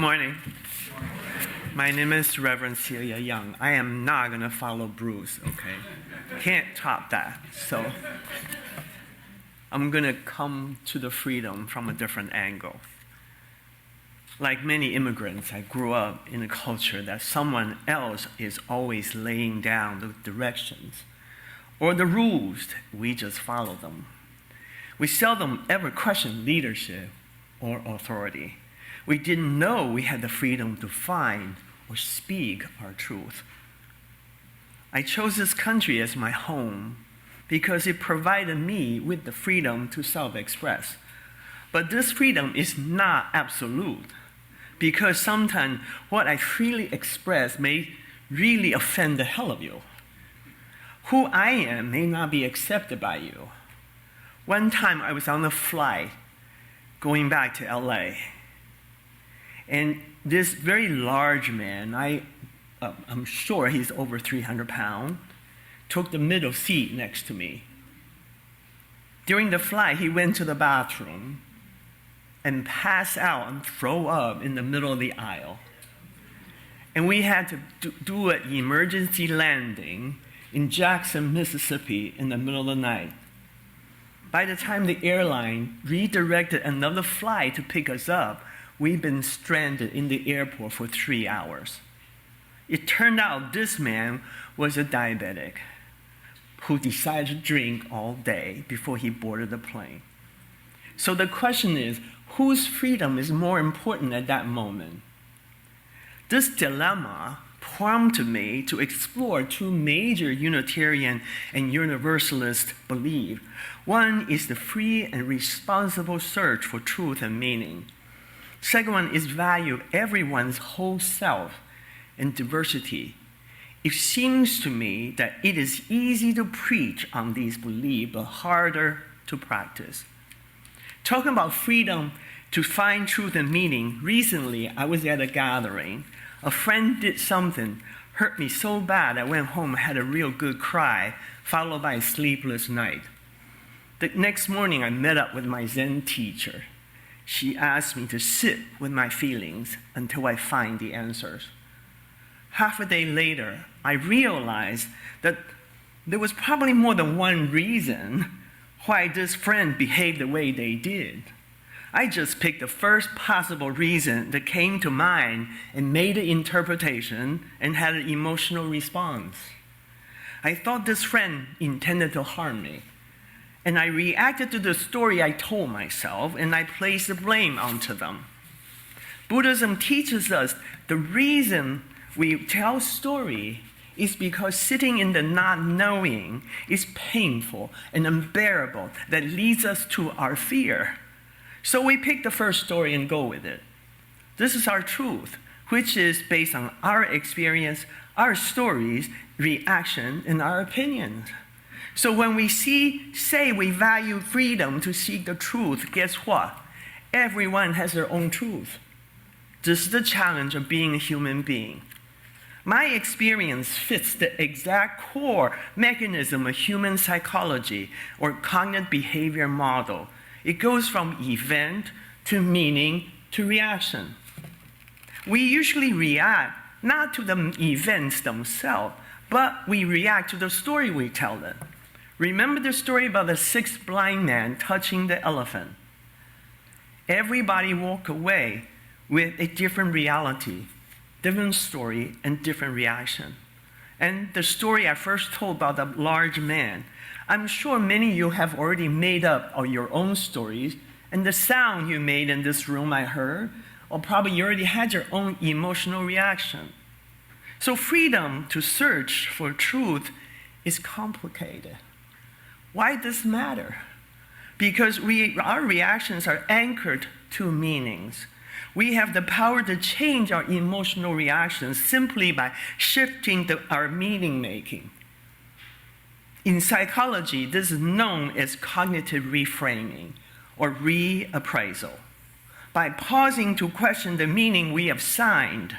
morning. My name is Reverend Celia Young. I am not going to follow Bruce, okay? Can't top that. So I'm going to come to the freedom from a different angle. Like many immigrants, I grew up in a culture that someone else is always laying down the directions or the rules. We just follow them. We seldom ever question leadership or authority. We didn't know we had the freedom to find or speak our truth. I chose this country as my home because it provided me with the freedom to self-express. But this freedom is not absolute, because sometimes what I freely express may really offend the hell of you. Who I am may not be accepted by you. One time I was on a flight going back to LA, and this very large man, I'm sure he's over 300 pounds, took the middle seat next to me. During the flight, he went to the bathroom and passed out and throw up in the middle of the aisle. And we had to do an emergency landing in Jackson, Mississippi in the middle of the night. By the time the airline redirected another flight to pick us up, we'd been stranded in the airport for 3 hours. It turned out this man was a diabetic who decided to drink all day before he boarded the plane. So the question is, whose freedom is more important at that moment? This dilemma prompted me to explore two major Unitarian and Universalist beliefs. One is the free and responsible search for truth and meaning. Second one is value of everyone's whole self and diversity. It seems to me that it is easy to preach on these beliefs, but harder to practice. Talking about freedom to find truth and meaning, recently I was at a gathering. A friend did something, hurt me so bad I went home and had a real good cry, followed by a sleepless night. The next morning I met up with my Zen teacher. She asked me to sit with my feelings until I find the answers. Half a day later, I realized that there was probably more than one reason why this friend behaved the way they did. I just picked the first possible reason that came to mind and made an interpretation and had an emotional response. I thought this friend intended to harm me. And I reacted to the story I told myself, and I placed the blame onto them. Buddhism teaches us the reason we tell story is because sitting in the not knowing is painful and unbearable that leads us to our fear. So we pick the first story and go with it. This is our truth, which is based on our experience, our stories, reaction, and our opinions. So when we say we value freedom to seek the truth, guess what? Everyone has their own truth. This is the challenge of being a human being. My experience fits the exact core mechanism of human psychology or cognitive behavior model. It goes from event to meaning to reaction. We usually react not to the events themselves, but we react to the story we tell them. Remember the story about the sixth blind man touching the elephant? Everybody walked away with a different reality, different story, and different reaction. And the story I first told about the large man, I'm sure many of you have already made up your own stories, and the sound you made in this room I heard, or probably you already had your own emotional reaction. So freedom to search for truth is complicated. Why does this matter? Because our reactions are anchored to meanings. We have the power to change our emotional reactions simply by shifting our meaning making. In psychology, this is known as cognitive reframing or reappraisal. By pausing to question the meaning we have assigned,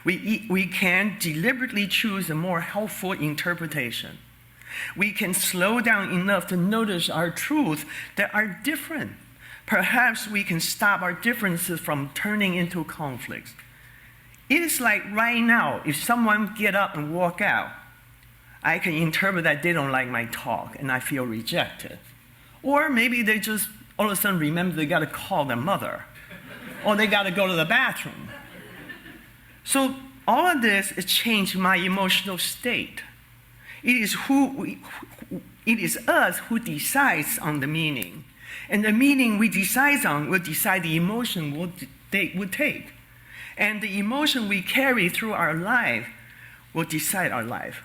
we can deliberately choose a more helpful interpretation. We can slow down enough to notice our truths that are different. Perhaps we can stop our differences from turning into conflicts. It is like right now, if someone get up and walk out, I can interpret that they don't like my talk and I feel rejected. Or maybe they just all of a sudden remember they got to call their mother or they got to go to the bathroom. So all of this has changed my emotional state. It is us who decides on the meaning. And the meaning we decide on will decide the emotion we'll take. And the emotion we carry through our life will decide our life.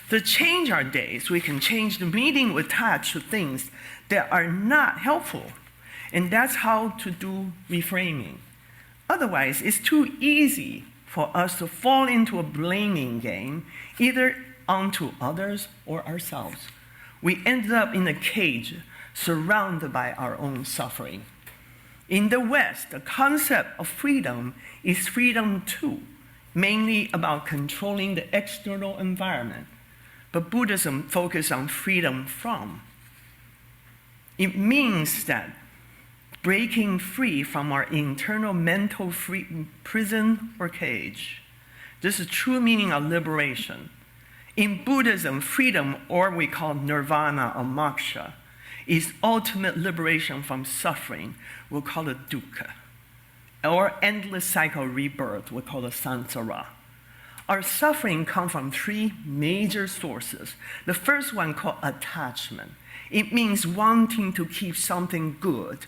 To change our days, we can change the meaning we attach to things that are not helpful. And that's how to do reframing. Otherwise, it's too easy for us to fall into a blaming game, either onto others or ourselves. We ended up in a cage surrounded by our own suffering. In the West, the concept of freedom is freedom to, mainly about controlling the external environment. But Buddhism focuses on freedom from. It means that breaking free from our internal mental prison or cage. This is true meaning of liberation. In Buddhism, freedom, or we call nirvana or moksha, is ultimate liberation from suffering. We'll call it dukkha. Or endless cycle of rebirth, we call it samsara. Our suffering comes from three major sources. The first one called attachment. It means wanting to keep something good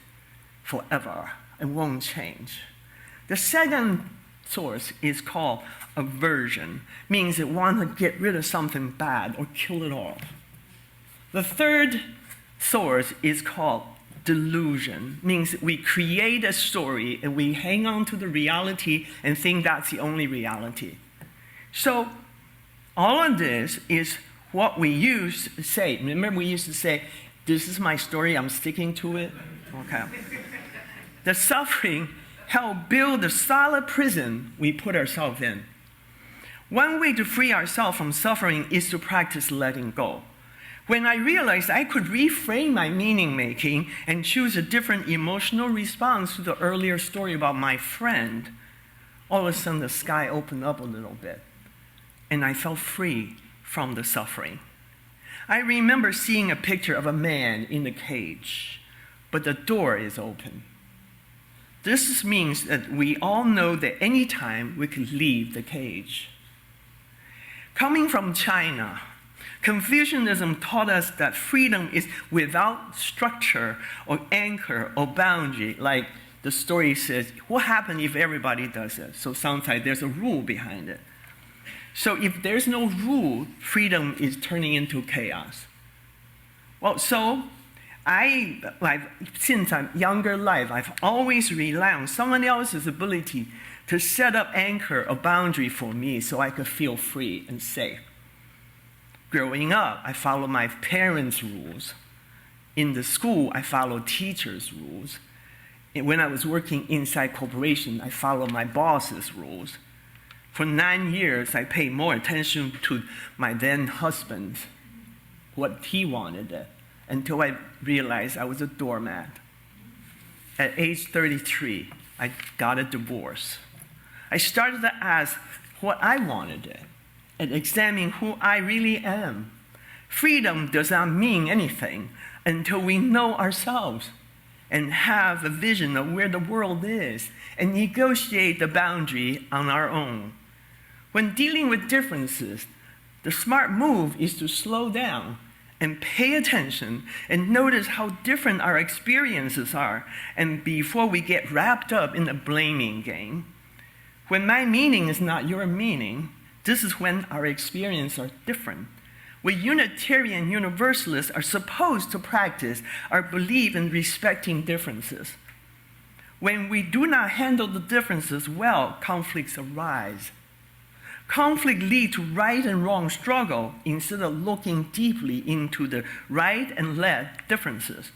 forever and won't change. The second source is called aversion, means it want to get rid of something bad or kill it off. The third source is called delusion, means we create a story and we hang on to the reality and think that's the only reality. So all of this is what we used to say. Remember we used to say, this is my story, I'm sticking to it? Okay. The suffering help build the solid prison we put ourselves in. One way to free ourselves from suffering is to practice letting go. When I realized I could reframe my meaning making and choose a different emotional response to the earlier story about my friend, all of a sudden the sky opened up a little bit and I felt free from the suffering. I remember seeing a picture of a man in the cage, but the door is open. This means that we all know that any time we could leave the cage. Coming from China, Confucianism taught us that freedom is without structure or anchor or boundary. Like the story says, what happens if everybody does it? So it sounds like there's a rule behind it. So if there's no rule, freedom is turning into chaos. Well, so since I'm younger life, I've always relied on someone else's ability to set up anchor or boundary for me so I could feel free and safe. Growing up, I followed my parents' rules. In the school, I followed teachers' rules. And when I was working inside corporation, I followed my boss's rules. For 9 years, I paid more attention to my then husband, what he wanted, until I realized I was a doormat. At age 33, I got a divorce. I started to ask what I wanted and examine who I really am. Freedom does not mean anything until we know ourselves and have a vision of where the world is and negotiate the boundary on our own. When dealing with differences, the smart move is to slow down and pay attention and notice how different our experiences are, and before we get wrapped up in the blaming game. When my meaning is not your meaning, this is when our experiences are different. We Unitarian Universalists are supposed to practice our belief in respecting differences. When we do not handle the differences well, conflicts arise. Conflict leads to right and wrong struggle instead of looking deeply into the right and left differences.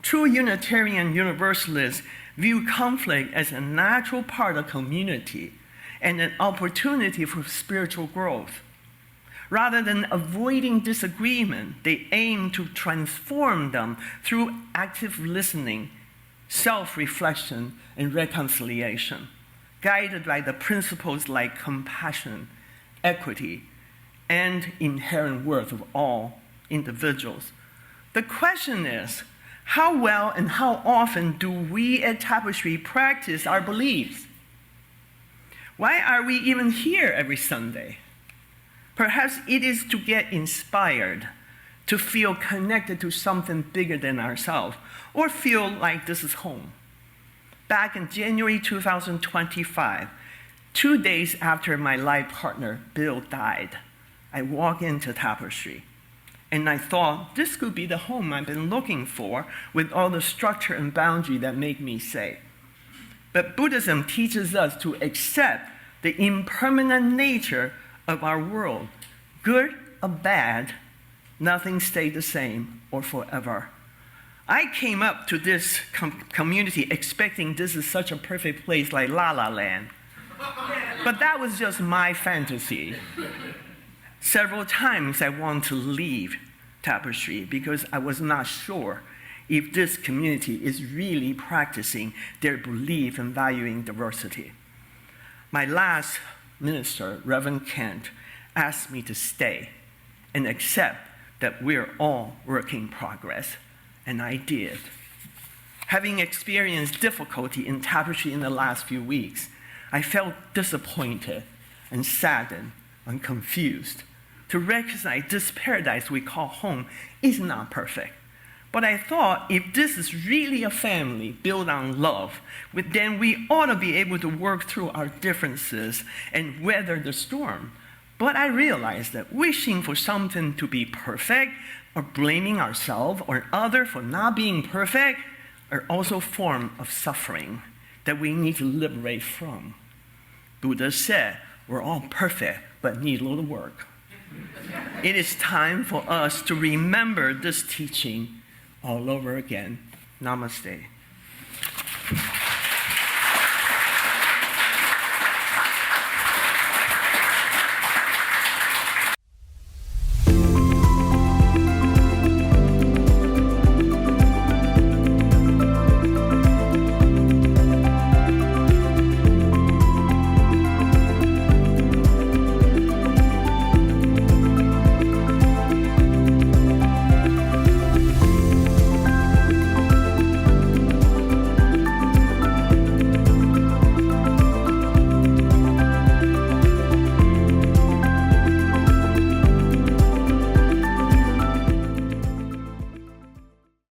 True Unitarian Universalists view conflict as a natural part of community and an opportunity for spiritual growth. Rather than avoiding disagreement, they aim to transform them through active listening, self-reflection, and reconciliation. guided by the principles like compassion, equity, and inherent worth of all individuals. The question is, how well and how often do we at Tapestry practice our beliefs? Why are we even here every Sunday? Perhaps it is to get inspired, to feel connected to something bigger than ourselves, or feel like this is home. Back in January 2025, 2 days after my life partner, Bill, died, I walked into Tapestry. And I thought, this could be the home I've been looking for with all the structure and boundary that make me safe. But Buddhism teaches us to accept the impermanent nature of our world. Good or bad, nothing stays the same or forever. I came up to this community expecting this is such a perfect place like La La Land. But that was just my fantasy. Several times I wanted to leave Tapestry because I was not sure if this community is really practicing their belief in valuing diversity. My last minister, Reverend Kent, asked me to stay and accept that we're all work in progress, and I did. Having experienced difficulty in Tapestry in the last few weeks, I felt disappointed and saddened and confused to recognize this paradise we call home is not perfect. But I thought if this is really a family built on love, then we ought to be able to work through our differences and weather the storm. But I realized that wishing for something to be perfect or blaming ourselves or others for not being perfect are also forms of suffering that we need to liberate from. Buddha said, we're all perfect but need a little work. It is time for us to remember this teaching all over again. Namaste.